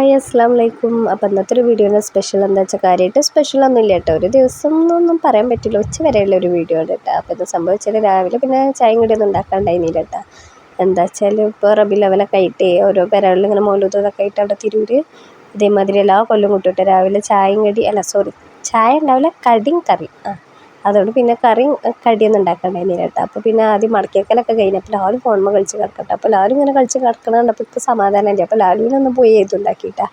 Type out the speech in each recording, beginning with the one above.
Hi അസ്സലാമലൈക്കും. അപ്പോൾ ഇന്നത്തെ ഒരു വീഡിയോയുടെ സ്പെഷ്യൽ എന്താ വെച്ചാൽ കാര്യമായിട്ട് സ്പെഷ്യലൊന്നും ഇല്ല കേട്ടോ. ഒരു ദിവസം എന്നൊന്നും പറയാൻ പറ്റില്ല, ഉച്ച വരെയുള്ള ഒരു വീഡിയോ ആണ് കേട്ടോ. അപ്പോൾ ഇത് സംഭവിച്ചാൽ രാവിലെ പിന്നെ ചായയും കടിയൊന്നും ഉണ്ടാക്കാണ്ടായിരുന്നില്ല കേട്ടോ. എന്താ വെച്ചാൽ ഇപ്പോൾ റബീഉൽ അവ്വലൊക്കെ ആയിട്ട് ഓരോ പെരകളിൽ ഇങ്ങനെ മൗലൂദ് ഇതൊക്കെ ആയിട്ട് അവിടെ തിരൂർ ഇതേമാതിരി എല്ലാ കൊല്ലം കൂട്ടിയിട്ട് രാവിലെ ചായയും കടി ചായ ഉണ്ടാവില്ല, കടിയും കറി അതുകൊണ്ട് പിന്നെ കടിയൊന്നും ഉണ്ടാക്കാണ്ടായിരുന്നില്ല കേട്ടോ. അപ്പോൾ പിന്നെ ആദ്യം മടക്കിയേക്കലൊക്കെ കഴിഞ്ഞപ്പോൾ ലാലു ഫോണിൽ കളിച്ച് കിടക്കട്ടെ. അപ്പോൾ ലാലു ഇങ്ങനെ കളിച്ച് കിടക്കണം കണ്ടപ്പോൾ ഇപ്പോൾ സമാധാനമില്ല. അപ്പോൾ ലാലുവിനൊന്ന് പോയി എഴുതുണ്ടാക്കിയിട്ടാ.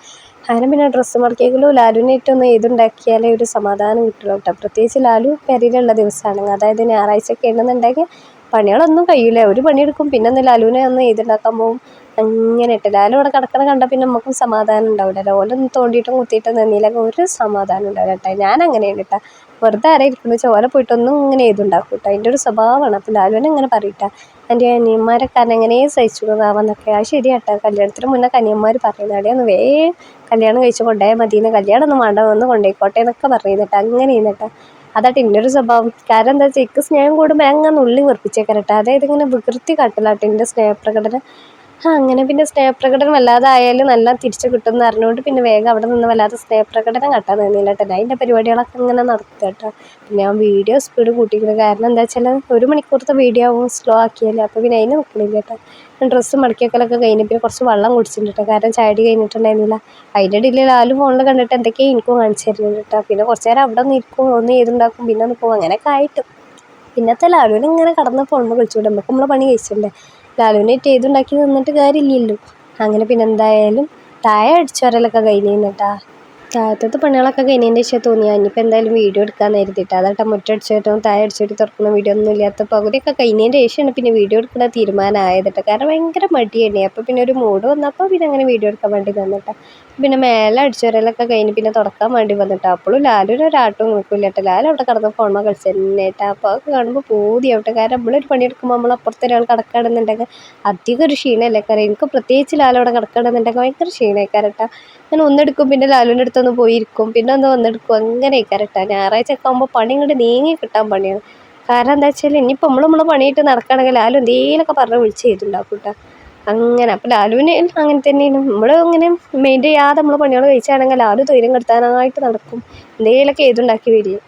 അങ്ങനെ പിന്നെ ഡ്രസ്സ് മടക്കിയെങ്കിലും ലാലുവിനായിട്ടൊന്ന് എഴുതുണ്ടാക്കിയാലേ ഒരു സമാധാനം കിട്ടുള്ളൂ കേട്ടോ. പ്രത്യേകിച്ച് ലാലു പെരയിലുള്ള ദിവസമാണെങ്കിൽ, അതായത് ഞായറാഴ്ചയൊക്കെ ഉണ്ടെന്നുണ്ടെങ്കിൽ പണികളൊന്നും കഴിയില്ല, ഒരു പണിയെടുക്കും, പിന്നെ ഒന്ന് ലാലുവിനെ ഒന്ന് എഴുതുണ്ടാക്കാൻ പോകും. അങ്ങനെ ഇട്ട് ലാലു അവിടെ കിടക്കണം കണ്ടാൽ പിന്നെ നമുക്കും സമാധാനം ഉണ്ടാവില്ലല്ലോ. ഓലൊന്ന് തോണ്ടിയിട്ടും കുത്തിയിട്ടും നിന്നില്ലെങ്കിൽ ഒരു സമാധാനം ഉണ്ടാവില്ല കേട്ടോ. ഞാൻ അങ്ങനെയാണ് കേട്ടോ. വെറുതെ ആരെ ഇരിക്കുന്നു ചോല പോയിട്ടൊന്നും ഇങ്ങനെ എഴുതുണ്ടാക്കും കേട്ടോ. അതിൻ്റെ ഒരു സ്വഭാവമാണ്. അപ്പോൾ ലാലുവിനെ ഇങ്ങനെ പറയട്ടെ, എൻ്റെ അനിയന്മാരൊക്കെ എങ്ങനെ സഹിച്ചുകൊണ്ടാവാന്നൊക്കെ. അത് ശരിയാട്ടോ, കല്യാണത്തിന് മുന്നേ കനിയന്മാർ പറയുന്നത് അവിടെയൊന്ന് കല്യാണം കഴിച്ച് കൊണ്ടുപോയാൽ മതിയെന്ന്, കല്യാണം ഒന്നും വേണ്ട, ഒന്ന് കൊണ്ടുപോയിക്കോട്ടെ എന്നൊക്കെ പറയുന്നിട്ട്. അങ്ങനെ ചെയ്യുന്നിട്ട് അതാട്ട് എൻ്റെ ഒരു സ്വഭാവം. കാരണം എന്താ വെച്ചാൽ എനിക്ക് സ്നേഹം കൂടുമ്പോൾ അങ്ങനെ ഉള്ളി വെറുപ്പിച്ചേക്കരട്ടെ. അതായത് ഇങ്ങനെ വികൃതി കാട്ടില്ലാട്ടോ എൻ്റെ സ്നേഹപ്രകടനം. അങ്ങനെ പിന്നെ സ്നേഹപ്രകടനം വല്ലാതെ ആയാലും നല്ല തിരിച്ച് കിട്ടുമെന്ന് അറിഞ്ഞുകൊണ്ട് പിന്നെ വേഗം അവിടെ നിന്ന് വല്ലാതെ സ്നേഹപ്രകടനം കാട്ടാൻ നിന്നില്ല കേട്ടോ. അതിൻ്റെ പരിപാടികളൊക്കെ ഇങ്ങനെ നടത്തുക കേട്ടോ. പിന്നെ ഞാൻ വീഡിയോ സ്പീഡ് കൂട്ടിക്കുന്നത് കാരണം എന്താ വെച്ചാൽ 1 മണിക്കൂറത്തെ വീഡിയോ ആവും സ്ലോ ആക്കിയാൽ. അപ്പോൾ പിന്നെ അതിന് നിൽക്കണില്ല കേട്ടോ. ഡ്രസ്സ് മടക്കിയൊക്കെ കഴിഞ്ഞ് പിന്നെ കുറച്ച് വെള്ളം കുടിച്ചിട്ടുണ്ട് കേട്ടോ. കാരണം ചാടി കഴിഞ്ഞിട്ടുണ്ടായിരുന്നില്ല. അതിൻ്റെ ഇടയിൽ ലാലു ഫോണിൽ കണ്ടിട്ട് എന്തൊക്കെയാണ് എനിക്കും കാണിച്ചു തരുന്നത് കേട്ടോ. പിന്നെ കുറച്ച് നേരം അവിടെ ഒന്ന് ഇരിക്കും, ഒന്ന് ചെയ്തുണ്ടാക്കും, പിന്നെ ഒന്ന് പോകും, അങ്ങനെയൊക്കെ ആയിട്ട് പിന്നത്തെ ലാലുവിനെ ഇങ്ങനെ കടന്ന് ഫോണിൽ വിളിച്ചുകൊണ്ട് നമുക്ക് നമ്മളെ പണി കഴിച്ചിട്ടുണ്ടേ. ലാലുവിനായിട്ട് ഏതുണ്ടാക്കി നിന്നിട്ട് കാര്യമില്ലല്ലോ. അങ്ങനെ പിന്നെ എന്തായാലും താഴെ അടിച്ചു വരലൊക്കെ കഴിഞ്ഞു കേട്ടോ. താഴത്തെ പണികളൊക്കെ കഴിഞ്ഞതിൻ്റെ ശേഷം തോന്നിയാൽ ഇനിയിപ്പോൾ എന്തായാലും വീഡിയോ എടുക്കാൻ നേരത്തിട്ട് അതാട്ടോ. മുറ്റടിച്ചു കയറ്റും താഴെ അടിച്ചു തുറക്കുന്ന വീഡിയോ ഒന്നും ഇല്ലാത്ത പകുതിയൊക്കെ കഴിഞ്ഞതിൻ്റെ ശേഷമാണ് പിന്നെ വീഡിയോ എടുക്കുന്ന തീരുമാനമായത് കേട്ടോ. കാരണം ഭയങ്കര മടിയാണ്. അപ്പോൾ പിന്നെ ഒരു മൂഡ് വന്നപ്പോൾ പിന്നെ അങ്ങനെ വീഡിയോ എടുക്കാൻ വേണ്ടി വന്നിട്ടോ. പിന്നെ മേലെ അടിച്ചു വരലൊക്കെ കഴിഞ്ഞ് പിന്നെ തുടക്കാൻ വേണ്ടി വന്നിട്ടോ. അപ്പോഴും ലാലുവിന് ഒരാട്ടും നോക്കില്ല കേട്ടോ. ലാലു അവിടെ കിടന്ന് ഫോണിൽ കളിച്ച് തന്നെ കേട്ടോ. അപ്പോൾ അതൊക്കെ കാണുമ്പോൾ പൂതിയാവട്ടെ. കാരണം നമ്മളൊരു പണിയെടുക്കുമ്പോൾ നമ്മൾ അപ്പുറത്തെ ഒരാൾ കിടക്കുകയാണെന്നുണ്ടെങ്കിൽ അധികം ഒരു ക്ഷീണമല്ലേ കാരണം. എനിക്ക് പ്രത്യേകിച്ച് ലാലു അവിടെ കിടക്കുകയാണെന്നുണ്ടെങ്കിൽ ഭയങ്കര ക്ഷീണമായിക്കാരം കേട്ടോ. ഞാൻ ഒന്നെടുക്കും, പിന്നെ ലാലുവിൻ്റെ അടുത്തൊന്ന് പോയിരിക്കും, പിന്നെ ഒന്ന് വന്നെടുക്കും, അങ്ങനെ കേട്ടോ. ഞായറാഴ്ച ഒക്കെ ആകുമ്പോൾ പണി ഇങ്ങോട്ട് നീങ്ങി കിട്ടാൻ പണിയാണ്. കാരണം എന്താ വെച്ചാൽ ഇനിയിപ്പോൾ നമ്മളെ പണിയിട്ട് നടക്കുകയാണെങ്കിൽ ലാലു എന്തെങ്കിലുമൊക്കെ പറഞ്ഞ് വിളിച്ച് ചെയ്തുണ്ടാക്കും കേട്ടോ. അങ്ങനെ അപ്പോൾ ലാലുവിന് അങ്ങനെ തന്നെയാണ്. നമ്മൾ ഇങ്ങനെ മെയിൻറ്റെയിൻ ചെയ്യാതെ നമ്മൾ പണികൾ കഴിച്ചാണെങ്കിൽ ലാലു തൊയിരം കെടുത്താനായിട്ട് നടക്കും, എന്തെങ്കിലുമൊക്കെ ചെയ്തുണ്ടാക്കി വരിക.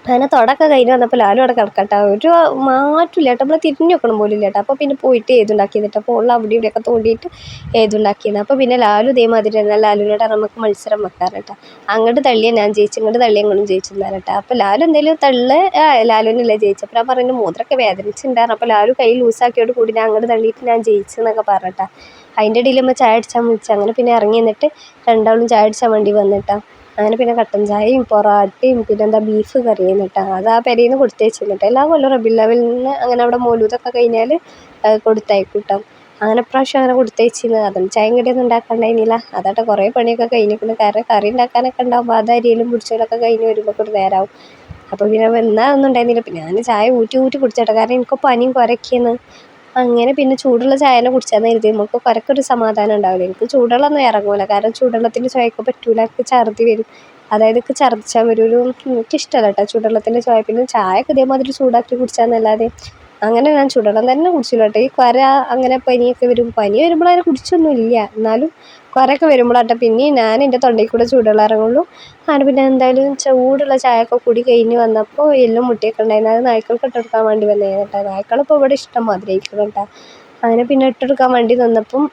അങ്ങനെ തുടക്കം കഴിഞ്ഞ് വന്നപ്പോൾ ലാലു അവിടെ കിടക്കട്ടെ. ഒരു മാറ്റില്ല കേട്ടോ. നമ്മൾ തിരിഞ്ഞു വെക്കണം പോലും ഇല്ല കേട്ടോ. അപ്പോൾ പിന്നെ പോയിട്ട് ഏതുണ്ടാക്കിയെന്നിട്ട് അപ്പോൾ ഉള്ള അവിടെ ഇവിടെയൊക്കെ തോണ്ടിയിട്ട് ഏതുണ്ടാക്കിയത്. അപ്പോൾ പിന്നെ ലാലു ഇതേമാതിരി തന്നെ ലാലുവിനോട് നമുക്ക് മത്സരം വെക്കാറ് കേട്ടോ. അങ്ങോട്ട് തള്ളിയാൽ ഞാൻ ജയിച്ചു, ഇങ്ങോട്ട് തള്ളിയാൽ ഇങ്ങോട്ടും ജയിച്ചെന്നാണ് കേട്ടോ. അപ്പോൾ ലാലു എന്തെങ്കിലും ലാലുവിനല്ലേ ജയിച്ചപ്പോൾ ഞാൻ പറഞ്ഞു മൂത്രമൊക്കെ വേദനിച്ചിട്ടുണ്ടായിരുന്നു. അപ്പോൾ ലാലു കൈ ലൂസാക്കിയോട് കൂടി ഞാൻ അങ്ങോട്ട് തള്ളിയിട്ട് ഞാൻ ജയിച്ചെന്നൊക്കെ പറഞ്ഞിട്ടാ. അതിൻ്റെ ഇടയിൽ നമ്മൾ ചായ അടിച്ചാൽ വിളിച്ചു. അങ്ങനെ പിന്നെ ഇറങ്ങി നിന്നിട്ട് രണ്ടാളും ചായ അടിച്ചാൻ വേണ്ടി വന്നിട്ടാ. അങ്ങനെ പിന്നെ കട്ടൻ ചായയും പൊറാട്ടയും പിന്നെ എന്താ ബീഫ് കറിയും കേട്ടോ. അത് ആ പെരയിൽ നിന്ന് കൊടുത്തയച്ചിട്ട് എല്ലാ കൊല്ലം റബീഉൽ അവ്വലിന് അങ്ങനെ അവിടെ മൗലൂദൊക്കെ കഴിഞ്ഞാൽ കൊടുത്തയക്കും കേട്ടോ. അങ്ങനെ പ്രാവശ്യം അങ്ങനെ കൊടുത്തയച്ചിരുന്നു. അതും ചായയും കടിയൊന്നും ഉണ്ടാക്കാണ്ടായിരുന്നില്ല. അതാട്ടെ കുറേ പണിയൊക്കെ കഴിഞ്ഞിരിക്കുന്നു. കാരണം കറി ഉണ്ടാക്കാനൊക്കെ ഉണ്ടാകുമ്പോൾ അത് അരിയലും പിടിച്ചലൊക്കെ കഴിഞ്ഞ് വരുമ്പോൾ ഒരു നേരമാവും. അപ്പോൾ പിന്നെ വന്നാൽ ഒന്നും ഉണ്ടായിരുന്നില്ല. പിന്നെ ഞാൻ ചായ ഊറ്റി കുടിച്ചോട്ടെ, കാരണം എനിക്ക് പനിയും കുരയ്ക്കുന്നു. അങ്ങനെ പിന്നെ ചൂടുള്ള ചായനെ കുടിച്ചാൽ കരുതി നമുക്ക് കുരക്കൊരു സമാധാനം ഉണ്ടാവില്ല. എനിക്ക് ചൂടുവെള്ളമൊന്നും ഇറങ്ങൂല, കാരണം ചൂടുവെള്ളത്തിൻ്റെ ചുവയൊക്കെ പറ്റൂല, എനിക്ക് ഛർദി വരും. അതായത് എനിക്ക് ഛർദ്ദിച്ചാൽ എനിക്കിഷ്ടമല്ല കേട്ടോ ചൂടുവെള്ളത്തിൻ്റെ ചുവ. പിന്നെ ചായയൊക്കെ ഇതേമാതിരി ചൂടാക്കി കുടിച്ചാന്നല്ലാതെ അങ്ങനെ ഞാൻ ചൂടുവെള്ളം തന്നെ കുടിച്ചില്ല കേട്ടോ. ഈ അങ്ങനെ പനിയൊക്കെ വരും, പനി വരുമ്പോൾ അതിനെ കുടിച്ചൊന്നും ഇല്ല, എന്നാലും കുരയൊക്കെ വരുമ്പോഴാട്ടെ പിന്നെ ഞാൻ എൻ്റെ തൊണ്ടയിൽ കൂടെ ചൂടുവെള്ളം ഇറങ്ങുള്ളൂ. അങ്ങനെ പിന്നെ എന്തായാലും ചൂടുള്ള ചായയൊക്കെ കുടി കഴിഞ്ഞ് വന്നപ്പോൾ എല്ലാം മുട്ടിയൊക്കെ ഉണ്ടായിരുന്നു. അത് നായ്ക്കൾക്ക് ഇട്ടെടുക്കാൻ വേണ്ടി വന്നതാണ് കേട്ടോ. നായ്ക്കളിപ്പോൾ ഇവിടെ ഇഷ്ടം മാതിരി ആയിരിക്കും കേട്ടോ. അങ്ങനെ പിന്നെ ഇട്ടെടുക്കാൻ വേണ്ടി വന്നപ്പം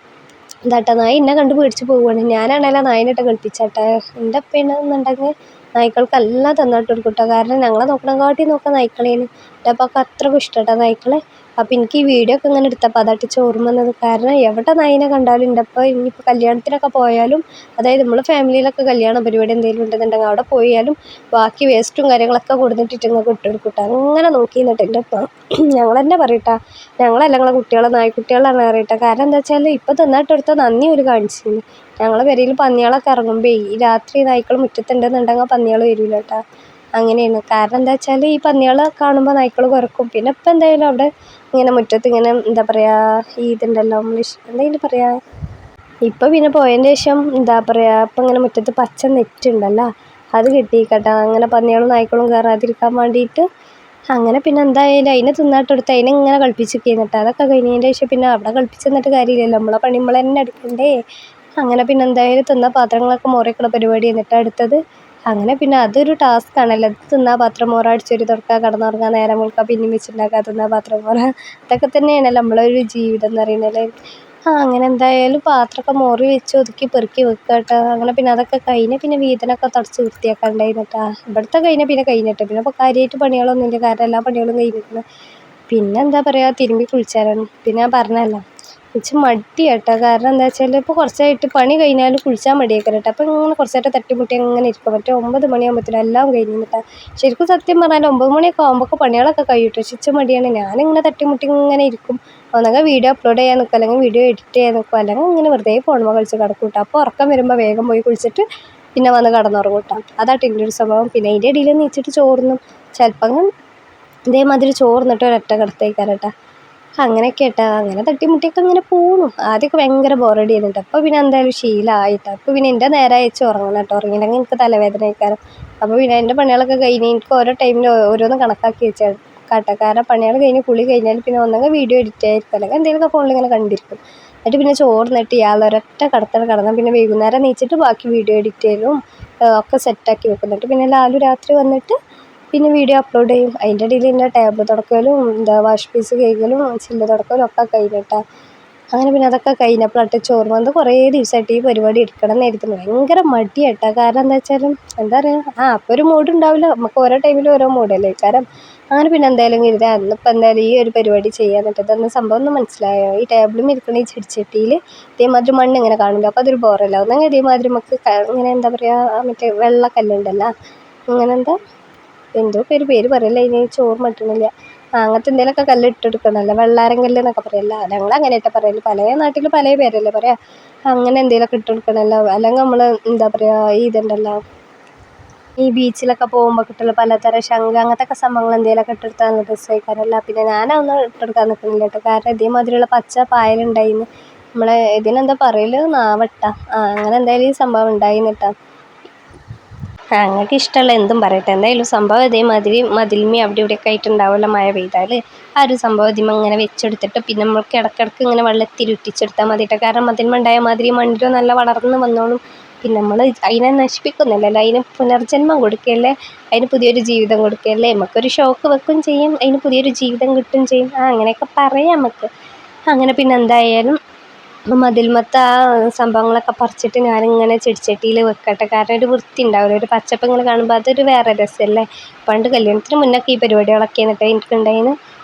എന്താട്ടാ നായ എന്നെ കണ്ട് പേടിച്ച് പോവുകയാണ്. ഞാനാണല്ലോ നായിനിട്ട് കളിപ്പിച്ചാട്ടെ. എൻ്റെ അപ്പേണെന്നുണ്ടെങ്കിൽ നായ്ക്കൾക്കെല്ലാം തന്നിട്ട് കൊടുക്കും കേട്ടോ. കാരണം ഞങ്ങളെ നോക്കാൻ നായ്ക്കളേന്. എൻ്റെ അപ്പൊക്കെ അത്രയ്ക്കും ഇഷ്ടം കേട്ടോ നായ്ക്കളെ. അപ്പോൾ എനിക്ക് ഈ വീഡിയോ ഒക്കെ ഇങ്ങനെ എടുത്തപ്പോൾ അതാട്ട് ചോർമ്മ വന്നത്. കാരണം എവിടെ നായിനെ കണ്ടാലും എൻ്റെ അപ്പം ഇനിയിപ്പോൾ കല്യാണത്തിനൊക്കെ പോയാലും, അതായത് നമ്മളെ ഫാമിലിയിലൊക്കെ കല്യാണ പരിപാടി എന്തെങ്കിലും ഉണ്ടെന്നുണ്ടെങ്കിൽ അവിടെ പോയാലും ബാക്കി വേസ്റ്റും കാര്യങ്ങളൊക്കെ കൊടുത്തിട്ട് ഇങ്ങൾക്ക് ഇട്ടെടുക്കും കേട്ടോ. അങ്ങനെ നോക്കി നിന്നിട്ട് എൻ്റെ അപ്പം ഞങ്ങൾ തന്നെ പറയട്ടാ, ഞങ്ങളല്ല ഞങ്ങളെ കുട്ടികളെ നായ്ക്കുട്ടികളാണ് അറിയട്ടെ. കാരണം എന്താ വെച്ചാൽ ഇപ്പോൾ തന്നിട്ടെടുത്ത നന്ദി ഒരു കാണിച്ചിരുന്നു. ഞങ്ങളെ പെരയിൽ പന്നികളൊക്കെ ഇറങ്ങുമ്പോൾ ഈ രാത്രി നായ്ക്കൾ മുറ്റത്തുണ്ടെന്നുണ്ടെങ്കിൽ പന്നികൾ വരില്ല കേട്ടോ. അങ്ങനെയാണ്. കാരണം എന്താ വെച്ചാൽ ഈ പന്നികളെ കാണുമ്പോൾ നായ്ക്കൾ കുരക്കും. പിന്നെ ഇപ്പം എന്തായാലും അവിടെ ഇങ്ങനെ മുറ്റത്ത് ഇങ്ങനെ എന്താ പറയുക, ഈ ഇതുണ്ടല്ലോ എന്തായാലും പറയുക, ഇപ്പം പിന്നെ പോയതിൻ്റെ ശേഷം എന്താ പറയുക, ഇപ്പം ഇങ്ങനെ മുറ്റത്ത് പച്ച നെറ്റുണ്ടല്ലോ അത് കെട്ടിക്കട്ടെ. അങ്ങനെ പന്നികളും നായ്ക്കളും കയറാതിരിക്കാൻ വേണ്ടിയിട്ട്. അങ്ങനെ പിന്നെ എന്തായാലും അതിനെ തിന്നാട്ടെടുത്ത് അതിനെ ഇങ്ങനെ കളിപ്പിച്ച് കഴിഞ്ഞിട്ട് അതൊക്കെ കഴിഞ്ഞതിൻ്റെ ശേഷം പിന്നെ അവിടെ കളിപ്പിച്ച് തന്നിട്ട് കാര്യമില്ലല്ലോ, നമ്മളെ പണി നമ്മൾ തന്നെ എടുക്കണ്ടേ. അങ്ങനെ പിന്നെ എന്തായാലും തിന്ന പാത്രങ്ങളൊക്കെ മോറിവെക്കണ പരിപാടി എന്നിട്ട് അടുത്തത്. അങ്ങനെ പിന്നെ അതൊരു ടാസ്ക് ആണല്ലോ. തിന്നാ പാത്രം മോറ, അടിച്ചൊരി തുടക്കുക, കിടന്നുറങ്ങാൻ, നേരം വെളുക്കുക, പിന്നെയും വെച്ചുണ്ടാക്കുക, തിന്നാ പാത്രം മോറ, ഇതൊക്കെ തന്നെയാണല്ലോ നമ്മളൊരു ജീവിതം എന്ന് പറയുന്നത്. അങ്ങനെ എന്തായാലും പാത്രമൊക്കെ മോറി വെച്ച് ഒതുക്കി പെറുക്കി വെക്കുക കേട്ടോ. അങ്ങനെ പിന്നെ അതൊക്കെ കഴിഞ്ഞ് പിന്നെ വീതനൊക്കെ തുടച്ച് വൃത്തിയാക്കാണ്ടായിരുന്നു കേട്ടോ. ഇവിടുത്തെ പിന്നെ കഴിഞ്ഞിട്ട് പിന്നെ ഇപ്പോൾ കാര്യമായിട്ട് പണികളൊന്നുമില്ല, കാരണം എല്ലാ പണികളും കഴിഞ്ഞിരിക്കണം. പിന്നെ എന്താ പറയുക, തിരുമ്പി കുളിച്ചാലാണ്. പിന്നെ ഞാൻ പറഞ്ഞല്ലോ കുളിച്ച് മടി കേട്ടോ. കാരണം എന്താ വെച്ചാൽ ഇപ്പോൾ കുറച്ചായിട്ട് പണി കഴിഞ്ഞാലും കുളിച്ചാൽ മടിയാക്കണം കേട്ടോ. അപ്പോൾ ഇങ്ങനെ കുറച്ചായിട്ട് തട്ടിമുട്ടി അങ്ങനെ ഇരിക്കും. മറ്റേ 9 മണിയാകുമ്പോഴത്തേനും എല്ലാം കഴിഞ്ഞു കേട്ടോ. ശരിക്കും സത്യം പറഞ്ഞാൽ 9 മണിയൊക്കെ ആകുമ്പോൾ പണികളൊക്കെ കഴിയും കേട്ടോ. ശിച്ച മടിയാണ്. ഞാനിങ്ങനെ തട്ടിമുട്ടി ഇങ്ങനെ ഇരിക്കും. ഒന്നെങ്കിൽ വീഡിയോ അപ്ലോഡ് ചെയ്യാൻ നിൽക്കും, അല്ലെങ്കിൽ വീഡിയോ എഡിറ്റ് ചെയ്യാൻ നിൽക്കും, അല്ലെങ്കിൽ ഇങ്ങനെ വെറുതെ ഫോണിൽ കളിച്ച് കിടക്കും കേട്ടോ. അപ്പോൾ ഉറക്കം വരുമ്പോൾ വേഗം പോയി കുളിച്ചിട്ട് പിന്നെ വന്ന് കിടന്നുറങ്ങും കേട്ടോ. അതാട്ടോ എൻ്റെ ഒരു സ്വഭാവം. പിന്നെ അതിൻ്റെ ഇടയിൽ നീച്ചിട്ട് ചോറുന്നും ചിലപ്പം ഇതേമാതിരി ചോറിന്നിട്ട് ഒരൊറ്റ കിടത്തേക്കാരം കേട്ടോ. അങ്ങനെയൊക്കെ കേട്ടോ. അങ്ങനെ തട്ടിമുട്ടിയൊക്കെ ഇങ്ങനെ പോണു. ആദ്യമൊക്കെ ഭയങ്കര ബോറടി ആയിരുന്നു. അപ്പോൾ പിന്നെ എന്തായാലും ശീലമായിട്ടോ. അപ്പോൾ പിന്നെ എൻ്റെ നേരെ അയച്ച് ഉറങ്ങണം കേട്ടോ. ഉറങ്ങിയില്ലെങ്കിൽ എനിക്ക് തലവേദന ആയിക്കാരം. അപ്പോൾ പിന്നെ എൻ്റെ പണികളൊക്കെ കഴിഞ്ഞ് എനിക്ക് ഓരോ ടൈമിൽ ഓരോന്ന് കണക്കാക്കി വെച്ചാൽ കേട്ടോ. കാരണം പണികൾ കഴിഞ്ഞ് കുളി കഴിഞ്ഞാൽ പിന്നെ ഒന്നെങ്കിൽ വീഡിയോ എഡിറ്റ് ആയിരിക്കും, അല്ലെങ്കിൽ എന്തെങ്കിലുമൊക്കെ ഫോണിൽ ഇങ്ങനെ കണ്ടിരിക്കും. എന്നിട്ട് പിന്നെ ചോറിന്നിട്ട് ഒരൊറ്റ കിടന്നാൽ പിന്നെ വൈകുന്നേരം നീച്ചിട്ട് ബാക്കി വീഡിയോ എഡിറ്റ് ചെയ്യലും ഒക്കെ സെറ്റാക്കി വെക്കും. എന്നിട്ട് പിന്നെ ലാലു രാത്രി വന്നിട്ട് പിന്നെ വീഡിയോ അപ്ലോഡ് ചെയ്യും. അതിൻ്റെ ഇടയിൽ എൻ്റെ ടാബ് തുടക്കലും വാഷ് പീസ് കഴുകലും ചില്ല് തുടക്കലും ഒക്കെ കഴിഞ്ഞിട്ടാണ്. അങ്ങനെ പിന്നെ അതൊക്കെ കഴിഞ്ഞപ്പോഴാട്ട് ചോറ് വന്ന് കുറേ ദിവസമായിട്ട് ഈ പരിപാടി എടുക്കണം എന്നായിരുന്നു. ഭയങ്കര മടിയാട്ടോ. കാരണം എന്താ വെച്ചാലും എന്താ പറയുക, അപ്പോൾ ഒരു മൂഡ് ഉണ്ടാവില്ല. നമുക്ക് ഓരോ ടൈമിലും ഓരോ മൂഡല്ലേ. കാരണം അങ്ങനെ പിന്നെ എന്തായാലും കരുതി അന്നിപ്പോൾ എന്തായാലും ഈ ഒരു പരിപാടി ചെയ്യാൻ പറ്റും. അന്ന് സംഭവം ഒന്നും മനസ്സിലായോ. ഈ ടേബിളും ഇരിക്കണ ഈ ചെടിച്ചട്ടിയിൽ ഇതേമാതിരി മണ്ണ് ഇങ്ങനെ കാണില്ല. അപ്പോൾ അതൊരു ബോറല്ല. ഒന്നെങ്കിൽ ഇതേമാതിരി നമുക്ക് ഇങ്ങനെ എന്താ പറയുക, മറ്റേ വെള്ളക്കല്ലുണ്ടല്ലോ, അങ്ങനെ എന്തോ പേര് പറയല്ല, അതിന് ചോറ് മട്ടണില്ല. അങ്ങനത്തെ എന്തെങ്കിലുമൊക്കെ കല്ല് ഇട്ടെടുക്കണമല്ലോ, വെള്ളാരം കല്ല് എന്നൊക്കെ പറയല്ല. ഞങ്ങൾ അങ്ങനെയായിട്ട് പറയല്. പല നാട്ടിൽ പല പേരല്ലേ പറയാം. അങ്ങനെ എന്തെങ്കിലുമൊക്കെ ഇട്ടെടുക്കണമല്ലോ. അല്ലെങ്കിൽ നമ്മൾ എന്താ പറയുക, ഇതുണ്ടല്ലോ ഈ ബീച്ചിലൊക്കെ പോകുമ്പോൾ കിട്ടുള്ള പലതരം ശംഖ് അങ്ങനത്തെ സംഭവങ്ങൾ എന്തെങ്കിലുമൊക്കെ ഇട്ടെടുത്താൽ നല്ല രസമായിക്കാരല്ല. പിന്നെ ഞാനതൊന്നും ഇട്ടെടുക്കാൻ നിൽക്കുന്നില്ല കേട്ടോ. കാരണം ഇതേമാതിരിയുള്ള പച്ച പായലുണ്ടായിന്ന്, നമ്മളെ ഇതിനെന്താ പറയല്, നാവട്ട, അങ്ങനെ എന്തായാലും ഈ സംഭവം ഉണ്ടായിന്ന് കേട്ടോ. ഞങ്ങൾക്ക് ഇഷ്ടമുള്ള എന്തും പറയട്ടെ. എന്തായാലും സംഭവം ഇതേമാതിരി മതിൽമി അവിടെ ഇവിടെയൊക്കെ ആയിട്ടുണ്ടാവുമല്ലോ മഴ പെയ്താൽ. ആ ഒരു സംഭവം ഇതിമ ഇങ്ങനെ വെച്ചെടുത്തിട്ട് പിന്നെ നമ്മൾക്ക് ഇടയ്ക്കിടയ്ക്ക് ഇങ്ങനെ വെള്ളത്തിൽ ഉറ്റിച്ചെടുത്താൽ മതിയിട്ട്. കാരണം മതിൽമ ഉണ്ടായ മാതിരി മണ്ണിൽ നല്ല വളർന്ന് വന്നോളും. പിന്നെ നമ്മൾ അതിനെ നശിപ്പിക്കുന്നില്ലല്ലോ, അതിന് പുനർജന്മം കൊടുക്കുകയല്ലേ, അതിന് പുതിയൊരു ജീവിതം കൊടുക്കുകയല്ലേ. നമുക്കൊരു ഷോക്ക് വെക്കുകയും ചെയ്യും, അതിന് പുതിയൊരു ജീവിതം കിട്ടുകയും ചെയ്യും. അങ്ങനെയൊക്കെ പറയാം നമുക്ക്. അങ്ങനെ പിന്നെ എന്തായാലും മതിൽമത്തെ ആ സംഭവങ്ങളൊക്കെ പറിച്ചിട്ട് ഞാനിങ്ങനെ ചെടിച്ചട്ടിയിൽ വെക്കട്ടെ. കാരണം ഒരു വൃത്തി ഉണ്ടാവില്ല, ഒരു പച്ചപ്പ് ഇങ്ങനെ കാണുമ്പോൾ അതൊരു വേറെ രസമല്ലേ. പണ്ട് കല്യാണത്തിന് മുന്നൊക്കെ ഈ പരിപാടികളൊക്കെ എന്നിട്ട് എനിക്കുണ്ടായിന്.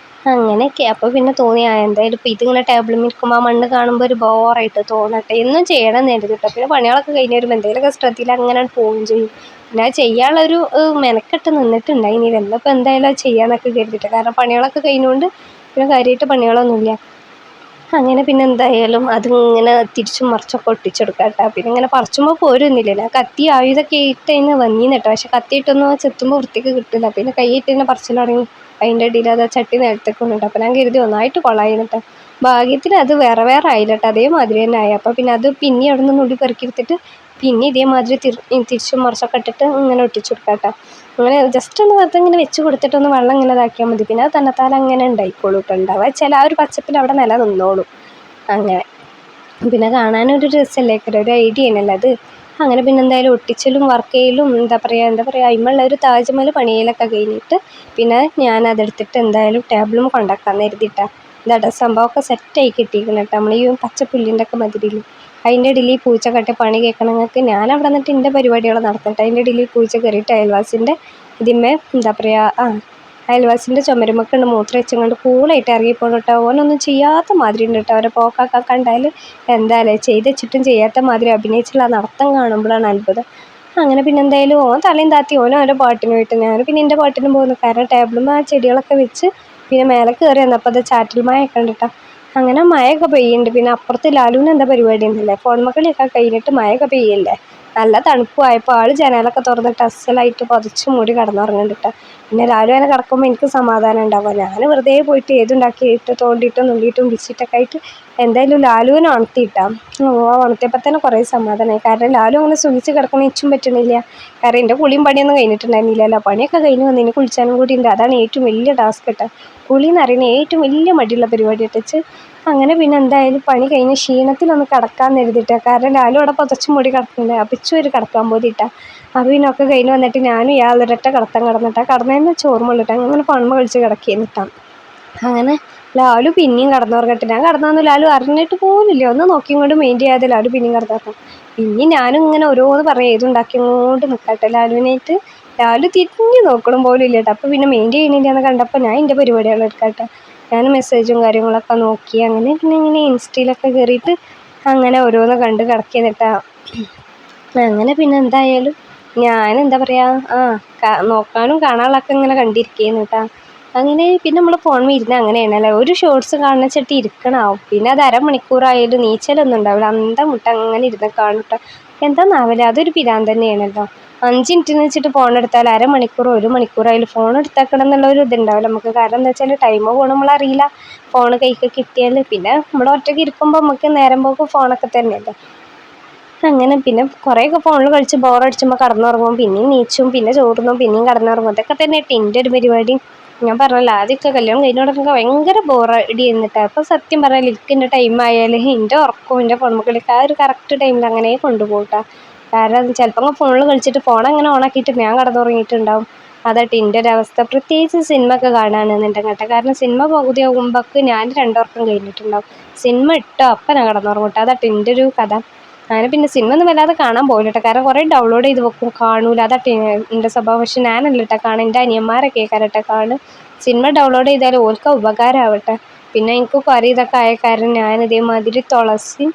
അങ്ങനെയൊക്കെ അപ്പോൾ പിന്നെ തോന്നി എന്തായാലും ഇപ്പോൾ ഇതിങ്ങനെ ടേബിളിൽ ഇരിക്കുമ്പോൾ ആ മണ്ണ് കാണുമ്പോൾ ഒരു ബോറായിട്ട് തോന്നട്ടെ, എന്നും ചെയ്യണം എന്ന് കരുതി കേട്ടോ. പിന്നെ പണികളൊക്കെ കഴിഞ്ഞ് വരുമ്പോൾ എന്തെങ്കിലുമൊക്കെ ശ്രദ്ധയിൽ അങ്ങനെ പോവുകയും ചെയ്യും. പിന്നെ അത് ചെയ്യാനുള്ളൊരു മെനക്കെട്ട് നിന്നിട്ടുണ്ടായില്ല. എന്നിപ്പോൾ എന്തായാലും അത് ചെയ്യാമെന്നൊക്കെ കരുതിയിട്ട്, കാരണം പണികളൊക്കെ കഴിഞ്ഞുകൊണ്ട് പിന്നെ കാര്യമായിട്ട് പണികളൊന്നുമില്ല. അങ്ങനെ പിന്നെ എന്തായാലും അതിങ്ങനെ തിരിച്ചും മറിച്ചൊക്കെ ഒട്ടിച്ചെടുക്കാം കേട്ടോ. പിന്നെ ഇങ്ങനെ പറിച്ചുമ്പോൾ പോരുന്നില്ല. ഞാൻ കത്തി ആയുധമൊക്കെ ഇട്ട് അതിന് വന്നീന്ന് കേട്ടോ. പക്ഷെ കത്തിയിട്ടൊന്നും ചെത്തുമ്പോൾ വൃത്തിക്ക് കിട്ടില്ല. പിന്നെ കൈയിട്ട് തന്നെ പറിച്ചിൽ തുടങ്ങി. അതിൻ്റെ ഇടയിൽ അത് ചട്ടി നേരത്തേക്ക് വന്നിട്ട് അപ്പോൾ ഞാൻ കരുതി ഒന്നായിട്ട് കൊളായിന്നിട്ട്. ഭാഗ്യത്തിന് അത് വേറെ വേറെ ആയില്ല കേട്ടോ. അതേമാതിരി തന്നെ ആയി. അപ്പോൾ പിന്നെ അത് പിന്നെ അവിടെ നിന്ന് നുള്ളി പെറുക്കിയെടുത്തിട്ട് പിന്നെ ഇതേമാതിരി തിരിച്ചും മറിച്ചൊക്കെ ഇട്ടിട്ട് ഇങ്ങനെ ഒട്ടിച്ചു കൊടുക്കാം കേട്ടോ. അങ്ങനെ ജസ്റ്റ് ഒന്ന് വെറുതെ ഇങ്ങനെ വെച്ച് കൊടുത്തിട്ടൊന്ന് വെള്ളം ഇങ്ങനെ ഇതാക്കിയാൽ മതി. പിന്നെ അത് തന്നെത്താൻ അങ്ങനെ ഉണ്ടായിക്കോളൂ കേട്ടോ. ഉണ്ടാവുക വെച്ചാൽ ആ ഒരു പച്ചപ്പിൽ അവിടെ നില നിന്നോളും. അങ്ങനെ പിന്നെ കാണാനൊരു രസമല്ലേ, ഒരു ഐഡിയ ആണല്ലോ അത്. അങ്ങനെ പിന്നെ എന്തായാലും ഒട്ടിച്ചലും വർക്ക് ചെയ്യലും എന്താ പറയുക അതിമുള്ള ഒരു താജ്മഹൽ പണിയിലൊക്കെ കഴിഞ്ഞിട്ട് പിന്നെ ഞാനതെടുത്തിട്ട് എന്തായാലും ടേബിളും കൊണ്ടാക്കാമെന്ന് കരുതിയിട്ടാണ്. ഇതാട്ടോ സംഭവമൊക്കെ സെറ്റായി കിട്ടിയിരിക്കണം കേട്ടോ. നമ്മൾ ഈ പച്ചപ്പുല്ലിൻ്റെ ഒക്കെ മതിരിൽ അതിൻ്റെ ഇടയിൽ ഈ പൂച്ച കെട്ടി പണി കേൾക്കണമെങ്കിൽ ഞാൻ അവിടെ നിന്നിട്ട് എൻ്റെ പരിപാടികൾ നടത്തട്ടെ. അതിൻ്റെ ഇടയിൽ ഈ പൂച്ച കയറിയിട്ട് അയൽവാസിൻ്റെ ഇതിന്മേ എന്താ പറയുക, അയൽവാസിൻ്റെ ചുമരുമൊക്കെ മൂത്രം വെച്ചുകൊണ്ട് കൂളായിട്ട് ഇറങ്ങിപ്പോകണം കേട്ടോ. ഓനൊന്നും ചെയ്യാത്ത മാതിരി ഉണ്ട് കേട്ടോ. അവരെ പോക്കൊക്കെ കണ്ടാൽ എന്തായാലേ ചെയ്ത് വെച്ചിട്ടും ചെയ്യാത്ത മാതിരി അഭിനയിച്ചുള്ള നടത്തം കാണുമ്പോഴാണ് അത്ഭുതം. അങ്ങനെ പിന്നെ എന്തായാലും ഓൻ തലയും താത്തി ഓരോ പാട്ടിന് പോയിട്ട് ഞാൻ പിന്നെ എൻ്റെ പാട്ടിനും പോകുന്നു. കാരണം ടേബിളും ആ ചെടികളൊക്കെ വെച്ച് പിന്നെ മേലെ കയറി വന്നപ്പോൾ അത് ചാറ്റൽ മഴയൊക്കെ ഉണ്ട് കേട്ടോ. അങ്ങനെ മഴയൊക്കെ പെയ്യുന്നുണ്ട്. പിന്നെ അപ്പുറത്ത് ലാലുവിന് എന്താ പരിപാടി ഉണ്ടല്ലേ, ഫോൺ മക്കളിയൊക്കെ കഴിഞ്ഞിട്ട് മഴയൊക്കെ പെയ്യല്ലേ. നല്ല തണുപ്പായപ്പോൾ ആൾ ജനലൊക്കെ തുറന്നിട്ട് അസലായിട്ട് പതിച്ച് മൂടി കിടന്നുറങ്ങുന്നുണ്ട് കേട്ടോ. പിന്നെ ലാലു അങ്ങനെ കിടക്കുമ്പോൾ എനിക്ക് സമാധാനം ഉണ്ടാവുക. ഞാൻ വെറുതെ പോയിട്ട് ഏതുണ്ടാക്കിയിട്ട് തോണ്ടിയിട്ടും നുള്ളിയിട്ടും പിടിച്ചിട്ടൊക്കെ ആയിട്ട് എന്തായാലും ലാലുവിനെ ഉണർത്തിയിട്ടാം. ഉണർത്തിയപ്പോൾ തന്നെ കുറേ സമാധാനമായി. കാരണം ലാലു അങ്ങനെ സുഖിച്ച് കിടക്കണ ഇച്ചും പറ്റണില്ല. കാരണം എൻ്റെ കുളിയും പണിയൊന്നും കഴിഞ്ഞിട്ടുണ്ടായിരുന്നില്ലല്ലോ. പണിയൊക്കെ കഴിഞ്ഞ് വന്ന് ഇനി കുളിച്ചാനും കൂടി ഉണ്ട്. അതാണ് ഏറ്റവും വലിയ ടാസ്ക് കേട്ടോ. കുളി എന്ന് പറയുന്നത് ഏറ്റവും വലിയ മടിയുള്ള പരിപാടി ഇട്ടിച്ച്. അങ്ങനെ പിന്നെ എന്തായാലും പണി കഴിഞ്ഞ് ക്ഷീണത്തിലൊന്ന് കിടക്കാൻ എഴുതിയിട്ടാണ്. കാരണം ലാലും അവിടെ പുതച്ച് മൂടി കിടക്കുന്നുണ്ട്. അപ്പം ഇച്ചു ഒരു കിടക്കാൻ പോതിട്ടാണ്. അപ്പോൾ പിന്നെ ഒക്കെ കഴിഞ്ഞ് വന്നിട്ട് ഞാനും യാതൊരൊറ്റ കിടത്തം കിടന്നിട്ടാണ്. കിടന്നതിന് ചോർമുള്ളിട്ട് അങ്ങനെ പണ്മ കളിച്ച് കിടക്കിയെന്നിട്ടാണ്. അങ്ങനെ ലാലു പിന്നെയും കിടന്നുറങ്ങട്ടെ. ഞാൻ കിടന്നു ലാലു അറിഞ്ഞിട്ട് പോലില്ല. ഒന്ന് നോക്കിയും കൊണ്ട് മെയിൻ ചെയ്യാതെ ലാലു പിന്നെയും കിടന്നുറങ്ങും. പിന്നെ ഞാനും ഇങ്ങനെ ഓരോന്ന് പറയും ഏതുണ്ടാക്കിയോണ്ട് നിൽക്കട്ടെ ലാലുവിനായിട്ട്. ലാലു തിരിഞ്ഞ് നോക്കണം പോലും ഇല്ല കേട്ടോ. അപ്പോൾ പിന്നെ മെയിൻ ചെയ്യണില്ലെന്ന് കണ്ടപ്പോൾ ഞാൻ എൻ്റെ പരിപാടികൾ എടുക്കട്ടെ. ഞാൻ മെസ്സേജും കാര്യങ്ങളൊക്കെ നോക്കി അങ്ങനെ പിന്നെ ഇങ്ങനെ ഇൻസ്റ്റയിലൊക്കെ കയറിയിട്ട് അങ്ങനെ ഓരോന്ന് കണ്ട് കിടക്കിയെന്നിട്ടാണ്. അങ്ങനെ പിന്നെ എന്തായാലും ഞാൻ എന്താ പറയുക നോക്കാനും കാണാനുള്ളതൊക്കെ ഇങ്ങനെ കണ്ടിരിക്കുകയെന്ന് കേട്ടോ. അങ്ങനെ പിന്നെ നമ്മൾ ഫോണിൽ ഇരുന്ന് അങ്ങനെയാണല്ലേ ഒരു ഷോർട്സ് കാണുന്ന വെച്ചിട്ട് ഇരിക്കണാവും. പിന്നെ അത് അരമണിക്കൂറായാലും നീച്ചലൊന്നും ഉണ്ടാവില്ല. അന്തം വിട്ട് അങ്ങനെ ഇരുന്ന് കാണും കേട്ടോ. എന്താണെന്നാവില്ല അതൊരു പിരാന്ത് തന്നെയാണല്ലോ. 5 മിനിറ്റിന് വെച്ചിട്ട് ഫോൺ എടുത്താൽ അരമണിക്കൂർ 1 മണിക്കൂറായാലും ഫോൺ എടുത്തേക്കണം എന്നുള്ള ഒരു ഇതുണ്ടാവില്ല നമുക്ക്. കാരണം എന്താ വെച്ചാൽ ടൈം പോകണം നമ്മളറിയില്ല. ഫോൺ കൈക്ക് കിട്ടിയാൽ പിന്നെ നമ്മൾ ഒറ്റയ്ക്ക് ഇരിക്കുമ്പോൾ നമുക്ക് നേരം പോക്ക് ഫോണൊക്കെ തന്നെയല്ലേ. അങ്ങനെ പിന്നെ കുറേയൊക്കെ ഫോണിൽ കളിച്ച് ബോറടിച്ചുമ്പോൾ കടന്നുറങ്ങും. പിന്നെയും നീച്ചും പിന്നെ ചോറുന്നും പിന്നെയും കടന്നുറങ്ങും. ഇതൊക്കെ തന്നെ എൻ്റെ ഒരു പരിപാടി. ഞാൻ പറഞ്ഞല്ലോ ആദ്യമൊക്കെ കല്യാണം കഴിഞ്ഞോടൊക്കെ ഭയങ്കര ബോറടി എന്നിട്ട്. അപ്പോൾ സത്യം പറഞ്ഞാൽ എനിക്ക് ടൈം ആയാൽ എൻ്റെ ഉറക്കവും എൻ്റെ ഫോൺമക്കളിലേക്ക് ആ ഒരു കറക്റ്റ് ടൈമിൽ അങ്ങനെ കൊണ്ടുപോകട്ടാ. കാരണം ചിലപ്പോൾ ഫോണിൽ കളിച്ചിട്ട് ഫോൺ അങ്ങനെ ഓണാക്കിയിട്ട് ഞാൻ കടന്നുറങ്ങിയിട്ടുണ്ടാവും. അതായിട്ട് എൻ്റെ ഒരു അവസ്ഥ. പ്രത്യേകിച്ച് സിനിമ ഒക്കെ കാണാനെന്നുണ്ടെങ്കിൽ കേട്ടോ. കാരണം സിനിമ പകുതിയാകുമ്പോഴേക്ക് ഞാൻ രണ്ടുറക്കം കഴിഞ്ഞിട്ടുണ്ടാവും. സിനിമ ഇട്ടോ അപ്പം ഞാൻ കടന്നുറങ്ങും കേട്ടോ. അതായിട്ട് എൻ്റെ ഒരു കഥ. അങ്ങനെ പിന്നെ സിനിമ ഒന്നും വല്ലാതെ കാണാൻ പോകില്ല കേട്ടോ. കാരണം കുറേ ഡൗൺലോഡ് ചെയ്ത് വെക്കും കാണൂല. അതായിട്ട് എൻ്റെ സ്വഭാവം. പക്ഷെ ഞാനല്ല കേട്ടോ കാണും. എൻ്റെ അനിയന്മാരൊക്കെ കേട്ടോ കാണും. സിനിമ ഡൗൺലോഡ് ചെയ്താൽ ഓൽക്ക് ഉപകാരമാവട്ടെ. പിന്നെ എനിക്ക് കറി ഇതൊക്കെ ആയ കാരണം ഞാൻ ഇതേമാതിരി തുളസി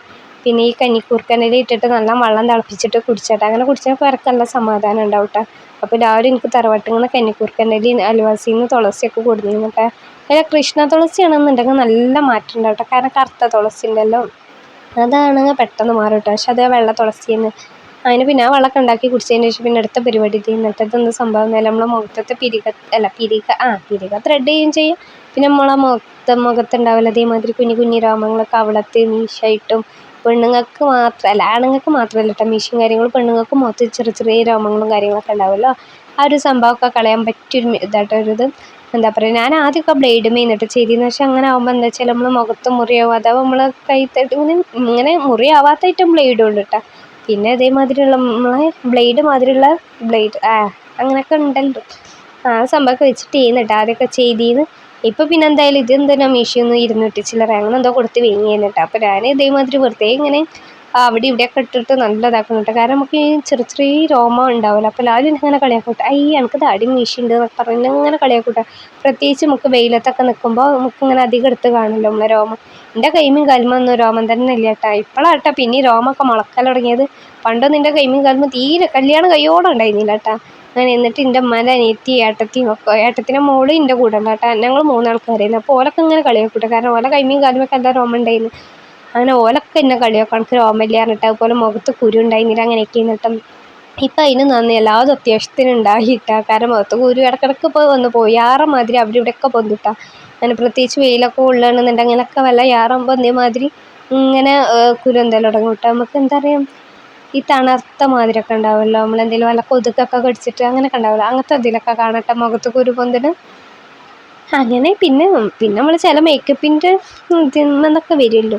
പിന്നെ ഈ കഞ്ഞിക്കൂർക്കനില ഇട്ടിട്ട് നല്ല വെള്ളം തിളപ്പിച്ചിട്ട് കുടിച്ചേട്ടാ. അങ്ങനെ കുടിച്ചാൽ എനിക്ക് നല്ല സമാധാനം ഉണ്ടാവും കേട്ടോ. അപ്പോൾ രാവിലെ എനിക്ക് തറവാട്ടിൽ നിന്ന് കഞ്ഞിക്കൂർക്കനിലയും അയൽവാസിയിൽ നിന്ന് തുളസിയൊക്കെ കൊടുത്തിരുന്നു കേട്ടോ. അതിൽ കൃഷ്ണ തുളസിയാണെന്നുണ്ടെങ്കിൽ നല്ല മാറ്റം ഉണ്ടാവും കേട്ടോ. കാരണം കറുത്ത തുളസി ഉണ്ടല്ലോ അതാണെങ്കിൽ പെട്ടെന്ന് മാറും കേട്ടോ. പക്ഷെ അത് വെള്ള തുളസിന്ന് അതിന് പിന്നെ ആ വെള്ളമൊക്കെ ഉണ്ടാക്കി കുടിച്ചതിന് ശേഷം പിന്നെ അടുത്ത പരിപാടി ചെയ്യുന്നിട്ട് ഇതൊന്നും സംഭവം എന്നല്ല. നമ്മളെ മുഖത്തെ പിരിക ത്രെഡ് ചെയ്യുകയും ചെയ്യും. പിന്നെ നമ്മളെ മുഖത്തുണ്ടാവില്ല അതേമാതിരി കുഞ്ഞു കുഞ്ഞു രോമങ്ങളൊക്കെ അവിടത്തെ മീശായിട്ടും പെണ്ണുങ്ങൾക്ക് മാത്രമല്ല ആണുങ്ങൾക്ക് മാത്രമല്ല കേട്ടോ മീശയും കാര്യങ്ങളും. പെണ്ണുങ്ങൾക്ക് മുഖത്ത് ചെറിയ ചെറിയ രോമങ്ങളും കാര്യങ്ങളൊക്കെ ഉണ്ടാവുമല്ലോ. ആ ഒരു സംഭവമൊക്കെ കളയാൻ പറ്റിയൊരു ഇതായിട്ടൊരിത് എന്താ പറയുക. ഞാൻ ആദ്യമൊക്കെ ബ്ലേഡ് മേന്നിട്ട് ചെയ്തിരുന്നു. പക്ഷെ അങ്ങനെ ആകുമ്പോൾ എന്താ വെച്ചാൽ നമ്മൾ മുഖത്ത് മുറിയാവും. അഥവാ നമ്മൾ കൈത്തട്ട് ഇങ്ങനെ മുറിയാവാത്ത ഐറ്റം ബ്ലേഡും ഉണ്ട് കേട്ടോ. പിന്നെ അതേമാതിരിയുള്ള നമ്മളെ ബ്ലേഡ് മാതിരിയുള്ള ബ്ലേഡ് അങ്ങനെയൊക്കെ ഉണ്ടല്ലോ. ആ സംഭവമൊക്കെ വെച്ചിട്ട് ചെയ്യുന്നുണ്ട് ആദ്യമൊക്കെ ചെയ്തിന്ന്. ഇപ്പോൾ പിന്നെ എന്തായാലും ഇതെന്താ മീഷോന്ന് 200 ചില്ലറ അങ്ങനെ എന്തോ കൊടുത്ത് വാങ്ങിയെന്ന് കേട്ടോ. അപ്പോൾ ഞാൻ ഇതേമാതിരി വെറുതെ ഇങ്ങനെ അവിടെ ഇവിടെയൊക്കെ ഇട്ടിട്ട് നല്ലതാക്കണം കേട്ടോ. കാരണം നമുക്ക് ഈ ചെറിയ ചെറിയ രോമം ഉണ്ടാവില്ല. അപ്പോൾ ലാലും ഇങ്ങനെ കളിയാക്കൂട്ടെ എനിക്ക് താടി മീശയുണ്ട് എന്നൊക്കെ പറഞ്ഞ് ഇങ്ങനെ കളിയാക്കൂട്ടെ. പ്രത്യേകിച്ച് നമുക്ക് വെയിലത്തൊക്കെ നിൽക്കുമ്പോൾ നമുക്ക് ഇങ്ങനെ അധികം എടുത്ത് കാണുമല്ലോ നമ്മളെ രോമം. എൻ്റെ കൈമയും കാലുമൊന്നും രോമം തന്നെ ഇല്ല കേട്ടോ. ഇപ്പോഴാട്ടോ പിന്നെ ഈ രോമമൊക്കെ മുളക്കൽ തുടങ്ങിയത്. പണ്ടൊന്നും എൻ്റെ കൈമയും കാലുമ തീരെ കല്യാണം കയ്യോടെ ഉണ്ടായിരുന്നില്ല കേട്ടോ. അങ്ങനെ എന്നിട്ട് എൻ്റെ ഉമ്മാൻ്റെ അനിയത്തി ഏട്ടത്തിൻ്റെ മോള് എൻ്റെ കൂടെ ഉണ്ട് കേട്ടോ. ഞങ്ങൾ 3 ആൾക്കാരായിരുന്നു. അപ്പോൾ ഓലൊക്കെ ഇങ്ങനെ കളിയാക്കൂട്ടെ. കാരണം ഓല കൈമയും കാലുമൊക്കെ എല്ലാ രോമം ഉണ്ടായിരുന്നു. അങ്ങനെ ഓലൊക്കെ എന്നെ കളിയാക്കും എനിക്ക് രോമമില്ല പറഞ്ഞിട്ട്. അതുപോലെ മുഖത്ത് കുരു ഉണ്ടായിരുന്നില്ല അങ്ങനെയൊക്കെ എന്നിട്ടും. ഇപ്പം അതിന് നന്ദി എല്ലാതും അത്യാവശ്യത്തിന് ഉണ്ടായിട്ടാ. കാരണം മുഖത്ത് കുരു ഇടക്കിടക്ക് ഇപ്പോൾ വന്ന് പോയി മാതിരി അവിടെ ഇവിടെയൊക്കെ പൊന്തിട്ടാ. അങ്ങനെ പ്രത്യേകിച്ച് വെയിലൊക്കെ കൊള്ളുകയാണെന്നുണ്ടെങ്കിൽ അങ്ങനെയൊക്കെ വല്ല യാറാകുമ്പോൾ ഇതേമാതിരി ഇങ്ങനെ കുരു എന്തെങ്കിലും തുടങ്ങും കേട്ടോ. നമുക്ക് എന്താ പറയുക ഈ തണർത്ത മാതിരിയൊക്കെ ഉണ്ടാവുമല്ലോ. നമ്മളെന്തെങ്കിലും വല്ല കൊതുകൊക്കെ കടിച്ചിട്ട് അങ്ങനെയൊക്കെ ഉണ്ടാവില്ല. അങ്ങനത്തെ ഇതിലൊക്കെ കാണട്ടെ മുഖത്ത് കുരു പൊന്തിന്. അങ്ങനെ പിന്നെ നമ്മൾ ചില മേക്കപ്പിൻ്റെ ഇതിന്നൊക്കെ വരുമല്ലോ.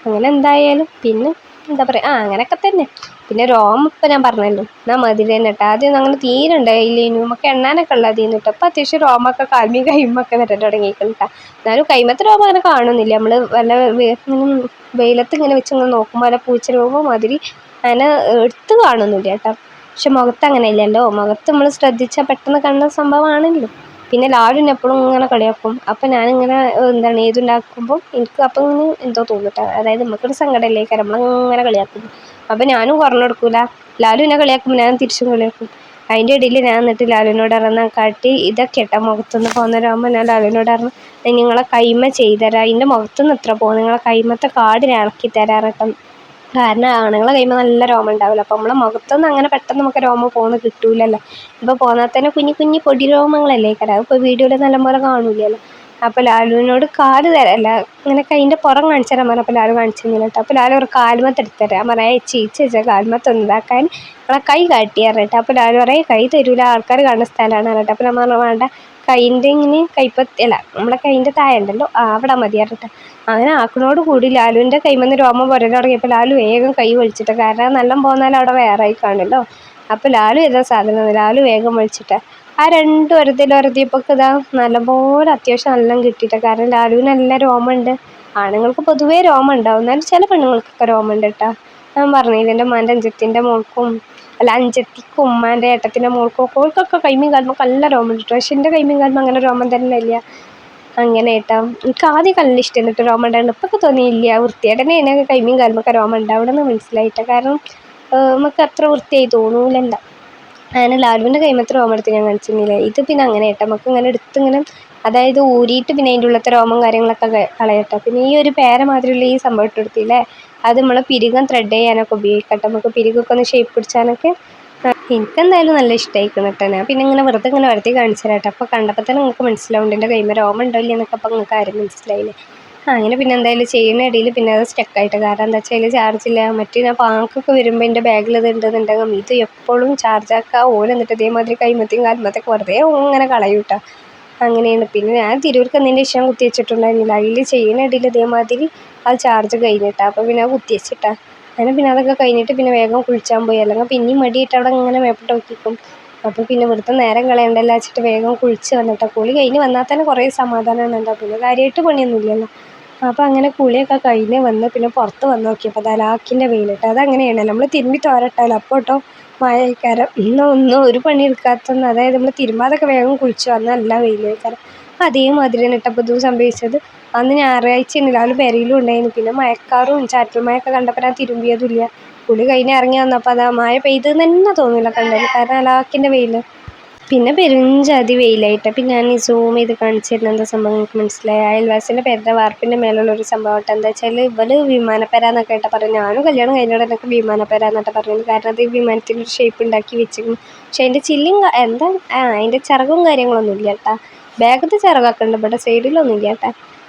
അങ്ങനെ എന്തായാലും പിന്നെ എന്താ പറയുക അങ്ങനെയൊക്കെ തന്നെ. പിന്നെ രോമം ഇപ്പം ഞാൻ പറഞ്ഞല്ലോ എന്നാൽ മതി തന്നെ കേട്ടോ. ആദ്യം അങ്ങനെ തീരെ ഉണ്ടായില്ലേനു. നമുക്ക് എണ്ണാനൊക്കെ ഉള്ളതീന്ന് കേട്ടോ. അപ്പോൾ അത്യാവശ്യം രോമമൊക്കെ കാൽമയും കൈമൊക്കെ വരാൻ തുടങ്ങിയിരിക്കും കേട്ടോ. എന്നാലും കൈമത്തെ രോമം അങ്ങനെ കാണുന്നില്ല. നമ്മൾ വല്ല വെയിലത്ത് ഇങ്ങനെ വെച്ച് ഇങ്ങനെ നോക്കുമ്പോൾ വല്ല പൂച്ച രോമം മാതിരി അങ്ങനെ എടുത്ത് കാണുന്നില്ല കേട്ടോ. പക്ഷെ മുഖത്ത് അങ്ങനെ ഇല്ലല്ലോ. മുഖത്ത് നമ്മൾ ശ്രദ്ധിച്ചാൽ പെട്ടെന്ന് കാണുന്ന സംഭവമാണല്ലോ. പിന്നെ ലാലും എപ്പോഴും ഇങ്ങനെ കളിയാക്കും. അപ്പം ഞാനിങ്ങനെ ഏതുണ്ടാക്കുമ്പോൾ എനിക്ക് അപ്പം ഇങ്ങനെ എന്തോ തോന്നിട്ടാ. അതായത് നമുക്കൊരു സങ്കടമല്ലേ കാരണം നമ്മളിങ്ങനെ കളിയാക്കും. അപ്പം ഞാനും കുറഞ്ഞു കൊടുക്കൂല. ലാലും എന്നെ കളിയാക്കുമ്പോൾ ഞാൻ തിരിച്ചും കളിയാക്കും. അതിൻ്റെ ഇടയിൽ ഞാൻ എന്നിട്ട് ലാലുവിനോട് പറഞ്ഞാൽ കാട്ടി ഇതൊക്കെ കേട്ടോ മുഖത്തുനിന്ന് പോകുന്നവരാകുമ്പോൾ ഞാൻ ലാലുവിനോട് പറഞ്ഞു നിങ്ങളെ കൈമ ചെയ്തുതരാം. അതിൻ്റെ മുഖത്തുനിന്ന് എത്ര പോകും നിങ്ങളെ കൈമത്തെ കാർഡ് ഞാൻ ഇളക്കി തരാറട്ടോ. കാരണം ആണുങ്ങളെ കൈമ നല്ല രോമം ഉണ്ടാവില്ല. അപ്പോൾ നമ്മളെ മുഖത്തൊന്നും അങ്ങനെ പെട്ടെന്ന് നമുക്ക് രോമം പോകുന്ന കിട്ടൂലല്ലോ. ഇപ്പോൾ പോന്നാൽ തന്നെ കുഞ്ഞു കുഞ്ഞു പൊടി രോമങ്ങളല്ലേ കാരണം ഇപ്പോൾ വീഡിയോയിൽ നല്ലപോലെ കാണൂലല്ലോ. അപ്പോൾ ലാലുവിനോട് കാല് തരല്ല ഇങ്ങനെ കൈൻ്റെ പുറം കാണിച്ചു തരാൻ പറഞ്ഞു. അപ്പോൾ ലാലു കാണിച്ചു തന്നില്ല കേട്ടോ. അപ്പോൾ ലാലു ഒരു കാൽമത്ത് എടുത്ത് തരാം പറയാം ചീച്ച കാൽമത്ത് ഉണ്ടാക്കാൻ നമ്മളെ കൈ കാട്ടിയാറ് കേട്ടോ. അപ്പോൾ ലാലു പറയാം കൈ തരൂല ആൾക്കാർ കാണുന്ന സ്ഥലമാണ് കേട്ടോ. അപ്പോൾ നമ്മൾ വേണ്ട കൈൻ്റെ ഇങ്ങനെ കൈപ്പത്തി അല്ല നമ്മളെ കൈൻ്റെ താഴെ ഉണ്ടല്ലോ അവിടെ മതിയാറിട്ട് അങ്ങനെ ആക്കണോട് കൂടി ലാലുവിൻ്റെ കൈമെന്ന് രോമം പുരൽ തുടങ്ങിയപ്പോൾ ലാലു വേഗം കൈ വലിച്ചിട്ട്, കാരണം നല്ല പോന്നാൽ അവിടെ വേറെ ആയി കാണുമല്ലോ. അപ്പോൾ ലാലു ഏതാ സാധനം ലാലു വേഗം വലിച്ചിട്ട് ആ രണ്ട് ഒരതിയപ്പോൾ ഇതാ നല്ലപോലെ അത്യാവശ്യം നല്ല കിട്ടിയിട്ട്, കാരണം ലാലുവിന് നല്ല രോമമുണ്ട്. ആണുങ്ങൾക്ക് പൊതുവേ രോമം ഉണ്ടാവും, എന്നാലും ചില പെണ്ണുങ്ങൾക്കൊക്കെ രോമമുണ്ട് കേട്ടോ. ഞാൻ പറഞ്ഞില്ല എൻ്റെ ഉമ്മാൻ്റെ അഞ്ചത്തിൻ്റെ മോൾക്കും അല്ല അഞ്ചത്തിക്കും ഉമ്മാൻ്റെ ഏട്ടത്തിൻ്റെ മോൾക്കും ഓൾക്കൊക്കെ കൈമീൻ കാലുമ്പോൾ നല്ല രോമം കിട്ടും. പക്ഷെ എൻ്റെ കൈമീൻ കാലുമ്പോൾ അങ്ങനെ രോമം തന്നെ ഇല്ല. അങ്ങനെ കേട്ടോ. എനിക്ക് ആദ്യം നല്ല ഇഷ്ടം എന്നിട്ട് രോമം ഉണ്ടായിരുന്നു. ഇപ്പൊക്കെ തോന്നിയില്ല വൃത്തിയായിട്ടന്നെ എനിക്ക് കൈമീൻ കാലുമ്പോൾ രോമം ഉണ്ടാവണമെന്ന് മനസ്സിലായിട്ട്, കാരണം നമുക്ക് അത്ര വൃത്തിയായി തോന്നൂലല്ല. അങ്ങനെ ലാലുവിൻ്റെ കൈമത്തെ രോമം എടുത്ത് ഞാൻ കാണിച്ചിരുന്നില്ലേ. ഇത് പിന്നെ അങ്ങനെ കേട്ടോ, നമുക്ക് ഇങ്ങനെ ഇങ്ങനെ അതായത് ഊരിയിട്ട് പിന്നെ അതിൻ്റെ ഉള്ളത്തെ രോമം കാര്യങ്ങളൊക്കെ കളയട്ടോ. പിന്നെ ഈ ഒരു പേര മാതിരിയുള്ള ഈ സംഭവം ഇട്ടെടുത്തില്ലേ, അത് നമ്മൾ പിരികം ത്രെഡ് ചെയ്യാനൊക്കെ ഉപയോഗിക്കട്ടെ, നമുക്ക് പിരികൊക്കെ ഒന്ന് ഷേപ്പ് പിടിച്ചാനൊക്കെ. എനിക്കെന്തായാലും നല്ല ഇഷ്ടമായിക്കണം കേട്ടോ. ഞാൻ പിന്നെ ഇങ്ങനെ വെറുതെ ഇങ്ങനെ വരുത്തി കാണിച്ചു തരാം കേട്ടോ. അപ്പോൾ കണ്ടപ്പോൾ തന്നെ നിങ്ങൾക്ക് മനസ്സിലാവുന്നുണ്ട് എൻ്റെ കൈമ രോമം ഉണ്ടല്ലോ എന്നൊക്കെ. അപ്പോൾ നിങ്ങൾക്ക് ആരും മനസ്സിലായില്ലേ. അങ്ങനെ പിന്നെ എന്തായാലും ചെയ്യുന്ന ഇടയിൽ പിന്നെ അത് സ്റ്റക്കായിട്ട്, കാരണം എന്താ വെച്ചാൽ ചാർജില്ല. മറ്റേ ഞാൻ പാക്കൊക്കെ വരുമ്പോൾ എൻ്റെ ബാഗിൽ ഇത് ഉണ്ടെന്നുണ്ടെങ്കിൽ ഇത് എപ്പോഴും ചാർജാക്കുക ഓല് എന്നിട്ട് ഇതേമാതിരി കൈമത്തെയും കാൽമത്തൊക്കെ വെറുതെ ഇങ്ങനെ കളയും കേട്ടോ. അങ്ങനെയാണ്. പിന്നെ ഞാൻ തിരൂർക്ക് എന്നതിൻ്റെ ഇഷ്ടം കുത്തി വെച്ചിട്ടുണ്ടായിരുന്നില്ല, അതിൽ ചെയ്യുന്ന ഇടയിൽ ഇതേമാതിരി അത് ചാർജ് കഴിഞ്ഞിട്ടാണ്. അപ്പോൾ പിന്നെ അത് കുത്തി വെച്ചിട്ടാണ്. അങ്ങനെ പിന്നെ അതൊക്കെ കഴിഞ്ഞിട്ട് പിന്നെ വേഗം കുളിച്ചാൻ പോയി, അല്ലെങ്കിൽ പിന്നെയും മടിയിട്ട് അവിടെ ഇങ്ങനെ മേപ്പിട്ട് നോക്കിക്കും. അപ്പോൾ പിന്നെ ഇവിടുത്തെ നേരം കളയണ്ടല്ലോ വെച്ചിട്ട് വേഗം കുളിച്ച് വന്നിട്ടോ. കുളി കഴിഞ്ഞ് വന്നാൽ തന്നെ കുറേ സമാധാനമാണ്. എന്താ പിന്നെ കാര്യമായിട്ട് പണിയൊന്നുമില്ലല്ലോ. അപ്പോൾ അങ്ങനെ കുളിയൊക്കെ കഴിഞ്ഞ് വന്ന് പിന്നെ പുറത്ത് വന്ന് നോക്കിയപ്പോൾ ലാക്കിൻ്റെ വെയിലിട്ട്. അതങ്ങനെയാണ് നമ്മൾ തിരുമ്പി തോരട്ടാലോ അപ്പോൾ കേട്ടോ മഴക്കാരം ഒന്നും ഒരു പണി എടുക്കാത്തൊന്നും, അതായത് നമ്മൾ തിരുമ്പാതൊക്കെ വേഗം കുളിച്ച് വന്നാൽ നല്ല വെയിലേക്കാരം. അതേമാതിരി തന്നെ ഇട്ടപ്പോൾ ഇതും സംഭവിച്ചത്. അന്ന് ഞായറാഴ്ച രാവിലെ പെരയിലും ഉണ്ടായിരുന്നു. പിന്നെ മഴക്കാറും ചാറ്റൽ മഴയൊക്കെ കണ്ടപ്പോൾ ഞാൻ തിരുമ്പിയതുമില്ല. കുളി കഴിഞ്ഞ് ഇറങ്ങി വന്നപ്പോൾ അതാ മഴ പെയ്തെന്ന് തന്നെ തോന്നില്ല കണ്ടത്, കാരണം ലാക്കിൻ്റെ വെയിൽ. പിന്നെ പെരുംജാതി വെയിലായിട്ട്. പിന്നെ ഞാൻ ഈ സൂം ചെയ്ത് കാണിച്ചു തരുന്ന എന്താ സംഭവം നിങ്ങൾക്ക് മനസ്സിലായി. അയൽവാസിൻ്റെ പേരുടെ വാർപ്പിൻ്റെ മേലുള്ളൊരു സംഭവമായിട്ട്. എന്താ വെച്ചാൽ ഇവള് വിമാനപ്പര എന്നൊക്കെ ആയിട്ട് പറഞ്ഞു. ഞാനും കല്യാണം കഴിഞ്ഞോടെ എനിക്ക് വിമാനപ്പര എന്നിട്ട് പറയുന്നത്, കാരണം അത് വിമാനത്തിൻ്റെ ഒരു ഷേപ്പ് ഉണ്ടാക്കി വെച്ചിരുന്നു. പക്ഷേ അതിൻ്റെ ചില്ലും എന്താ അതിൻ്റെ ചിറകും കാര്യങ്ങളൊന്നും ഇല്ല കേട്ടോ. ബാഗത്തെ ചിറകൊക്കെ ഉണ്ട്, ഇവിടെ സൈഡിലൊന്നും ഇല്ല കേട്ടോ.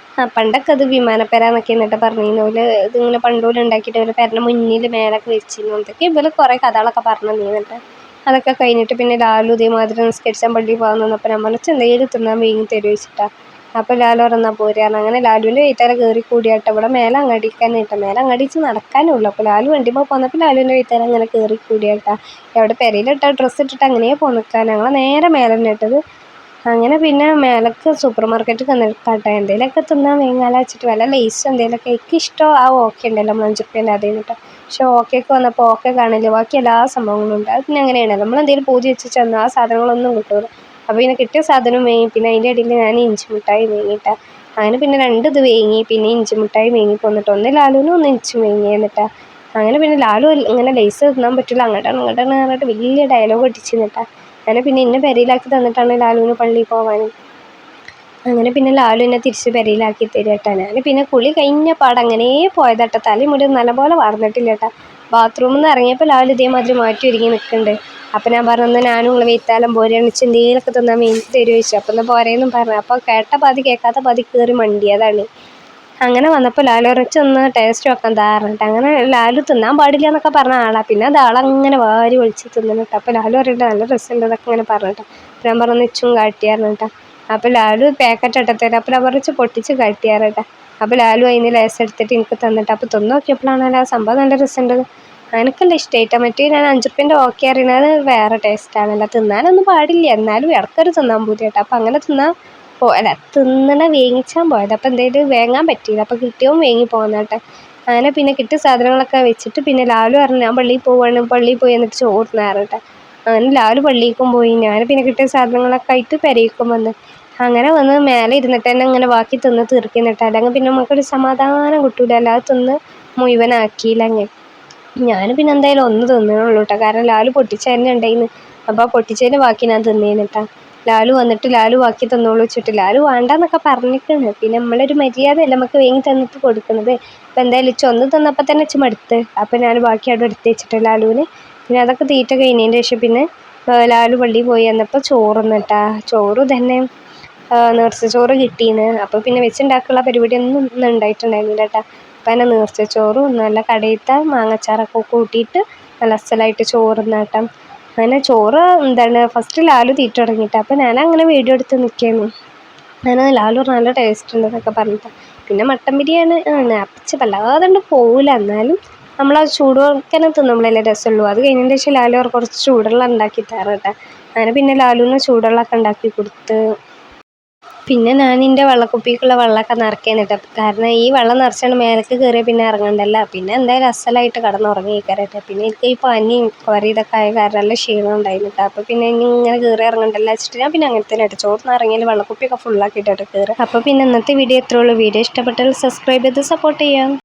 പണ്ടൊക്കെ അത് വിമാനപ്പര എന്നൊക്കെ എന്നിട്ട് പറഞ്ഞിരുന്നു. ഓല് ഇതിങ്ങനെ പണ്ടുപോലെ ഉണ്ടാക്കിയിട്ട് ഒരു പെരൻ്റെ മുന്നിൽ മേലൊക്കെ വെച്ചിരുന്നു. എന്തൊക്കെ ഇവര് കുറേ കഥകളൊക്കെ പറഞ്ഞു തന്നിരുന്നിട്ട്. അതൊക്കെ കഴിഞ്ഞിട്ട് പിന്നെ ലാലു ഇതേമാതിരി നിസ്കരിച്ചാൻ പള്ളിയിൽ പോകാൻ നിന്നപ്പോൾ ഞാൻ പറഞ്ഞു എന്തെങ്കിലും തിന്നാൻ വീങ്ങി തരുമോ വെച്ചിട്ടാണ്. അപ്പോൾ ലാലു പറഞ്ഞാൽ പോരാന്ന്. അങ്ങനെ ലാലുവിൻ്റെ വീട്ടുകാരെ കയറി കൂടിയാട്ടോ. ഇവിടെ മേലെ അങ്ങാടിക്കാൻ കേട്ടോ, മേലെ അങ്ങാടിച്ച് നടക്കാനുള്ളൂ. അപ്പോൾ ലാലു വണ്ടിമ്പോൾ പോന്നപ്പോൾ ലാലുവിൻ്റെ വീട്ടുകാരെ അങ്ങനെ കയറി കൂടിയാട്ടോ. എവിടെ പെരയിലിട്ട ഡ്രസ്സ് ഇട്ടിട്ട് അങ്ങനെയേ പോന്നിക്കാൻ, ഞങ്ങൾ നേരെ മേലെ തന്നെ ഇട്ടത്. അങ്ങനെ പിന്നെ മേലക്ക് സൂപ്പർ മാർക്കറ്റ് തന്നിട്ടാട്ടെ എന്തെങ്കിലുമൊക്കെ തിന്നാൻ വേങ്ങാല വെച്ചിട്ട് വല്ല ലേസും എന്തെങ്കിലുമൊക്കെ. എനിക്ക് ഇഷ്ടം ആ ഓക്കെ ഉണ്ടല്ലോ മഞ്ചുപ്പിൻ്റെ അതേ കേട്ടോ. പക്ഷേ ഓക്കേക്ക് വന്നപ്പോൾ ഓക്കെ കാണില്ല, ബാക്കി എല്ലാ സംഭവങ്ങളും ഉണ്ട്. അത് പിന്നെ അങ്ങനെയാണ്, നമ്മളെന്തെങ്കിലും പൂജ വെച്ച് ചെന്നാൽ ആ സാധനങ്ങളൊന്നും കിട്ടില്ല. അപ്പോൾ പിന്നെ കിട്ടിയ സാധനം വേങ്ങി. പിന്നെ അതിൻ്റെ ഇടയിൽ ഞാൻ ഇഞ്ചി മിഠായി വേങ്ങിയിട്ടാണ്. അങ്ങനെ പിന്നെ ഇത് വേങ്ങി, പിന്നെ ഇഞ്ചി മിഠായി വേങ്ങി പോന്നിട്ട് ഒന്ന് ലാലുവിനും ഒന്ന് ഇഞ്ചി വേങ്ങി എന്നിട്ടാണ്. അങ്ങനെ പിന്നെ ലാലു ഇങ്ങനെ ലേസ് തിന്നാൻ പറ്റില്ല അങ്ങോട്ടാണ് പറഞ്ഞിട്ട് വലിയ ഡയലോഗ് അടിച്ച് നിന്നിട്ടാണ്. അങ്ങനെ പിന്നെ എന്നെ പെരയിലാക്കി തന്നിട്ടാണ് ലാലുവിന് പള്ളിയിൽ പോകാനും. അങ്ങനെ പിന്നെ ലാലു എന്നെ തിരിച്ച് പെരയിലാക്കി തരികട്ടോ. ഞാൻ പിന്നെ കുളി കഴിഞ്ഞ അങ്ങനെ പോയതാട്ടോ. തലയും മുടി നല്ലപോലെ വാർന്നിട്ടില്ല കേട്ടോ. ബാത്റൂമിൽ നിന്ന് ഇറങ്ങിയപ്പോൾ ലാലു ഇതേമാതിരി മാറ്റി ഒരുങ്ങി നിൽക്കുന്നുണ്ട്. അപ്പം ഞാൻ പറഞ്ഞു ഞാനും നിങ്ങൾ വെയ്ത്താലം പോരുകയാണെന്ന് വെച്ചാൽ എന്തെങ്കിലുമൊക്കെ തന്നാൽ മേടിച്ച് തരുമോ ചോദിച്ചു. അപ്പം എന്നാൽ പോരേന്നും പറഞ്ഞു. അപ്പോൾ കേട്ട പാതി കേൾക്കാത്ത പാതി കയറി മണ്ടിയതാണ്. അങ്ങനെ വന്നപ്പോൾ ലാലു ഒന്ന് ടേസ്റ്റ് വെക്കാൻ പറഞ്ഞിട്ട് അങ്ങനെ ലാലു തിന്നാൻ പാടില്ല എന്നൊക്കെ പറഞ്ഞ ആളാണ്. പിന്നെ അത് ആളങ്ങനെ വാരി ഒളിച്ച് തിന്നിട്ട്. അപ്പോൾ ലാലു പറഞ്ഞിട്ട് നല്ല രസമുണ്ട് എന്നൊക്കെ ഇങ്ങനെ പറഞ്ഞിട്ട്. അപ്പം ഞാൻ പറഞ്ഞു ഇച്ചും കാട്ടിയാറിഞ്ഞിട്ടാ. അപ്പോൾ ലാലു പാക്കറ്റ് ഇട്ടത്തരാം. അപ്പോൾ ഞാൻ കുറച്ച് പൊട്ടിച്ച് കാട്ടിയാറട്ടാ. അപ്പോൾ ലാലു അതിന് ലേസ് എടുത്തിട്ട് എനിക്ക് തന്നിട്ട്. അപ്പോൾ തിന്ന് നോക്കിയപ്പോഴാണല്ലോ ആ സംഭവം നല്ല രസമുണ്ട്. എനിക്കെല്ലാം ഇഷ്ടമായിട്ടാണ്. മറ്റേ ഞാൻ 5 റുപ്യേൻ്റെ ഓക്കെ അറിയുന്നത് വേറെ ടേസ്റ്റാണല്ലോ. തിന്നാനൊന്നും പാടില്ല, എന്നാലും ഇടയ്ക്കൊരു തിന്നാൻ പൂതിയാട്ടോ. അപ്പോൾ അങ്ങനെ തിന്നണ വേങ്ങിച്ചാൻ പോയത്. അപ്പോൾ എന്തെങ്കിലും വേങ്ങാൻ പറ്റിയില്ല. അപ്പോൾ കിട്ടിയവും വേങ്ങി പോകുന്നേട്ടെ. അങ്ങനെ പിന്നെ കിട്ടിയ സാധനങ്ങളൊക്കെ വെച്ചിട്ട് പിന്നെ ലാലു പറഞ്ഞു ഞാൻ പള്ളിയിൽ പോവുകയാണ്, പള്ളിയിൽ പോയി എന്നിട്ട് ചോറ് തിന്നാറട്ടെ. അങ്ങനെ ലാലു പള്ളിയിലേക്കും പോയി. ഞാൻ പിന്നെ കിട്ടിയ സാധനങ്ങളൊക്കെ ആയിട്ട് പെരയിലേക്കും വന്ന്. അങ്ങനെ വന്ന് മേലെ ഇരുന്നിട്ട് തന്നെ ഇങ്ങനെ ബാക്കി തിന്ന് തീർക്കുന്നിട്ട്. അല്ലെങ്കിൽ പിന്നെ നമുക്കൊരു സമാധാനം കിട്ടൂല, അല്ലാതെ തിന്ന് മുഴുവനാക്കിയില്ലെങ്കിൽ. ഞാൻ പിന്നെ എന്തായാലും ഒന്ന് തിന്നണുള്ളൂ കേട്ടോ, കാരണം ലാലു പൊട്ടിച്ചതന്നെ ഉണ്ടായിന്ന്. അപ്പോൾ ആ പൊട്ടിച്ചതിൻ്റെ ബാക്കി ഞാൻ തിന്നേന്നിട്ടാ. ലാലു വന്നിട്ട് ലാലു ബാക്കി തന്നോളൂ വെച്ചിട്ട് ലാലു വേണ്ടാന്നൊക്കെ പറഞ്ഞിട്ടുണ്ട്. പിന്നെ നമ്മളൊരു മര്യാദയല്ല നമുക്ക് വേഗം തന്നിട്ട് കൊടുക്കുന്നത്. അപ്പോൾ എന്തായാലും ഒന്ന് തന്നപ്പോൾ തന്നെ മടുത്ത്. അപ്പോൾ ഞാൻ ബാക്കി അവിടെ എടുത്ത് വെച്ചിട്ട് ലാലുവിന് പിന്നെ അതൊക്കെ തീറ്റ കഴിഞ്ഞതിൻ്റെ ശേഷം പിന്നെ ലാലു പള്ളിയിൽ പോയി വന്നപ്പോൾ ചോറ് തിന്നിട്ടാ. ചോറ് തന്നെ നേർച്ച ചോറ് കിട്ടീന്ന്. അപ്പോൾ പിന്നെ വെച്ചുണ്ടാക്കാനുള്ള പരിപാടിയൊന്നും ഇന്ന് ഉണ്ടായിട്ടുണ്ടായിരുന്നില്ല കേട്ടോ. അപ്പം തന്നെ നേർച്ച ചോറും നല്ല കടയിലത്തെ മാങ്ങച്ചാറൊക്കെ കൂട്ടിയിട്ട് നല്ല അസലായിട്ട് ചോറ് തിന്നാട്ടം. അങ്ങനെ ചോറ് ഫസ്റ്റ് ലാലു തീറ്റ തുടങ്ങിയിട്ട്. അപ്പോൾ ഞാനങ്ങനെ വീഡിയോ എടുത്ത് നിൽക്കുകയായിരുന്നു. ലാലു നല്ല ടേസ്റ്റ് ഉണ്ട് എന്നൊക്കെ പറഞ്ഞിട്ട്. പിന്നെ മട്ടൻ ബിരിയാണി അപ്പച്ച വല്ലാതെ പോകില്ല, എന്നാലും നമ്മൾ ആ ചൂടോടെ തിന്നുമ്പോഴല്ലേ രസമുള്ളൂ. അത് കഴിഞ്ഞതിന് ശേഷം ലാലു കുറച്ച് ചൂടുവെള്ളം ഉണ്ടാക്കി തരാം കേട്ടോ. അങ്ങനെ പിന്നെ ലാലുവിന് ചൂടുവെള്ളമൊക്കെ ഉണ്ടാക്കി കൊടുത്ത് പിന്നെ ഞാൻ എൻ്റെ വെള്ളക്കുപ്പിക്കുള്ള വെള്ളമൊക്കെ നിറയ്ക്കാൻ കേട്ടോ. കാരണം ഈ വെള്ളം നിറച്ചാണ് മേലേക്ക് കയറിയാൽ പിന്നെ ഇറങ്ങണ്ടല്ലോ. പിന്നെ എന്തായാലും അസലായിട്ട് കിടന്നുറങ്ങിയിരിക്കാറട്ടെ. പിന്നെ എനിക്ക് ഈ പനിയും ഇതൊക്കെ ആയ കാരണം നല്ല ക്ഷീണം ഉണ്ടായിരുന്നു കേട്ടോ. അപ്പോൾ പിന്നെ ഇനി ഇങ്ങനെ കയറി ഇറങ്ങണ്ടല്ലോ വെച്ചിട്ട് ഞാൻ പിന്നെ അങ്ങനെ തന്നെ ചോറ് നിറങ്ങിയാൽ വെള്ളക്കുപ്പിയൊക്കെ ഫുള്ളാക്കിയിട്ടാണ് കയറുക. അപ്പോൾ പിന്നെ ഇന്നത്തെ വീഡിയോ ഇത്രേ ഉള്ളൂ. വീഡിയോ ഇഷ്ടപ്പെട്ടാൽ സബ്സ്ക്രൈബ് ചെയ്ത് സപ്പോർട്ട് ചെയ്യാം.